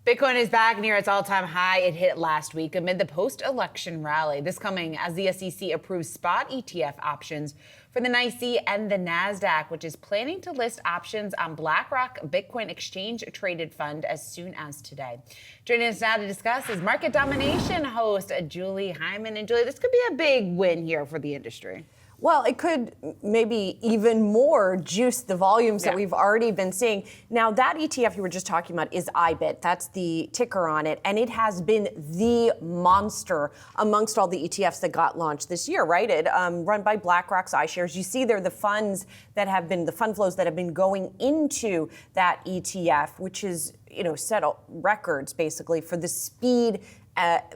Bitcoin is back near its all-time high it hit last week amid the post-election rally. This coming as the SEC approves spot ETF options for the NYSE and the Nasdaq, which is planning to list options on BlackRock Bitcoin exchange-traded fund as soon as today. Joining us now to discuss is market domination host Julie Hyman. And Julie, this could be a big win here for the industry. Well, it could maybe even more juice the volumes that we've already been seeing. Now, that ETF you were just talking about is IBIT. That's the ticker on it. And it has been the monster amongst all the ETFs that got launched this year, right? It run by BlackRock's iShares. You see there the funds that have been, the fund flows that have been going into that ETF, which is, set records basically for the speed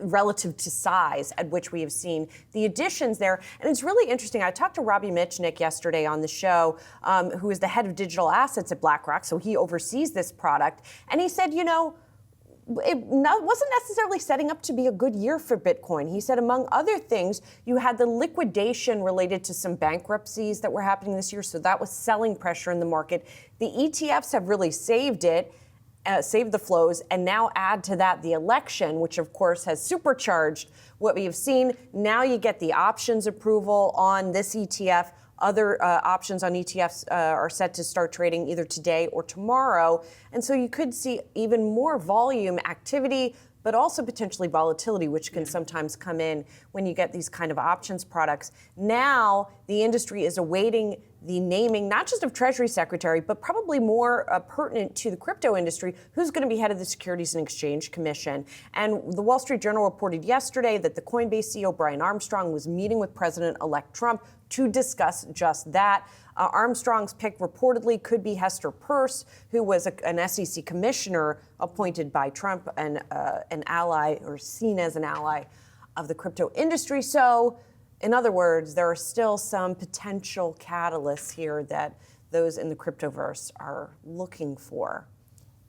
relative to size at which we have seen the additions there. And it's really interesting. I talked to Robbie Mitchnick yesterday on the show, who is the head of digital assets at BlackRock, so he oversees this product. And he said, it wasn't necessarily setting up to be a good year for Bitcoin. He said, among other things, you had the liquidation related to some bankruptcies that were happening this year, so that was selling pressure in the market. The ETFs have really saved it. Save the flows, and now add to that the election, which of course has supercharged what we have seen. Now you get the options approval on this ETF. Other options on ETFs are set to start trading either today or tomorrow. And so you could see even more volume activity, but also potentially volatility, which can sometimes come in when you get these kind of options products. Now the industry is awaiting the naming, not just of Treasury Secretary, but probably more pertinent to the crypto industry, who's going to be head of the Securities and Exchange Commission. And the Wall Street Journal reported yesterday that the Coinbase CEO, Brian Armstrong, was meeting with President-elect Trump to discuss just that. Armstrong's pick reportedly could be Hester Peirce, who was an SEC commissioner appointed by Trump and an ally, or seen as an ally, of the crypto industry. So, in other words, there are still some potential catalysts here that those in the cryptoverse are looking for.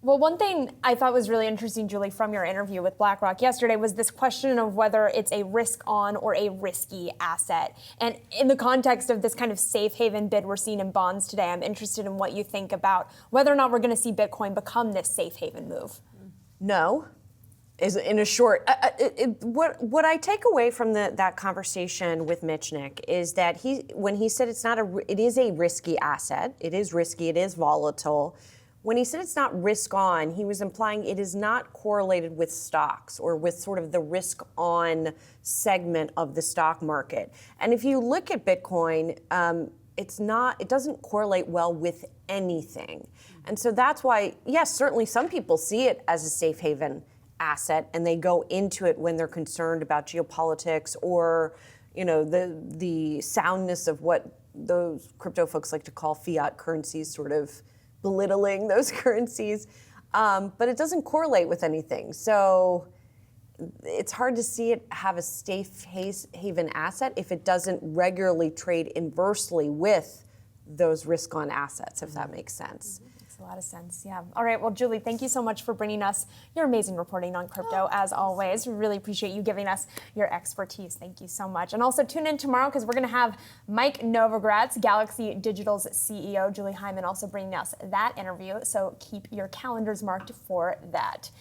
Well, one thing I thought was really interesting, Julie, from your interview with BlackRock yesterday was this question of whether it's a risk-on or a risky asset. And in the context of this kind of safe haven bid we're seeing in bonds today, I'm interested in what you think about whether or not we're going to see Bitcoin become this safe haven move. No. Is in a short. What I take away from that conversation with Mitchnick is that when he said it is a risky asset, it is risky, it is volatile. When he said it's not risk on, he was implying it is not correlated with stocks or with sort of the risk on segment of the stock market. And if you look at Bitcoin, it doesn't correlate well with anything. And so that's why, yes, certainly some people see it as a safe haven asset, and they go into it when they're concerned about geopolitics or, the soundness of what those crypto folks like to call fiat currencies, sort of belittling those currencies. But it doesn't correlate with anything. So it's hard to see it have a safe haven asset if it doesn't regularly trade inversely with those risk-on assets, if that makes sense. Makes a lot of sense, yeah. All right, well, Julie, thank you so much for bringing us your amazing reporting on crypto, as always. We really appreciate you giving us your expertise. Thank you so much. And also tune in tomorrow because we're going to have Mike Novogratz, Galaxy Digital's CEO, Julie Hyman, also bringing us that interview. So keep your calendars marked for that.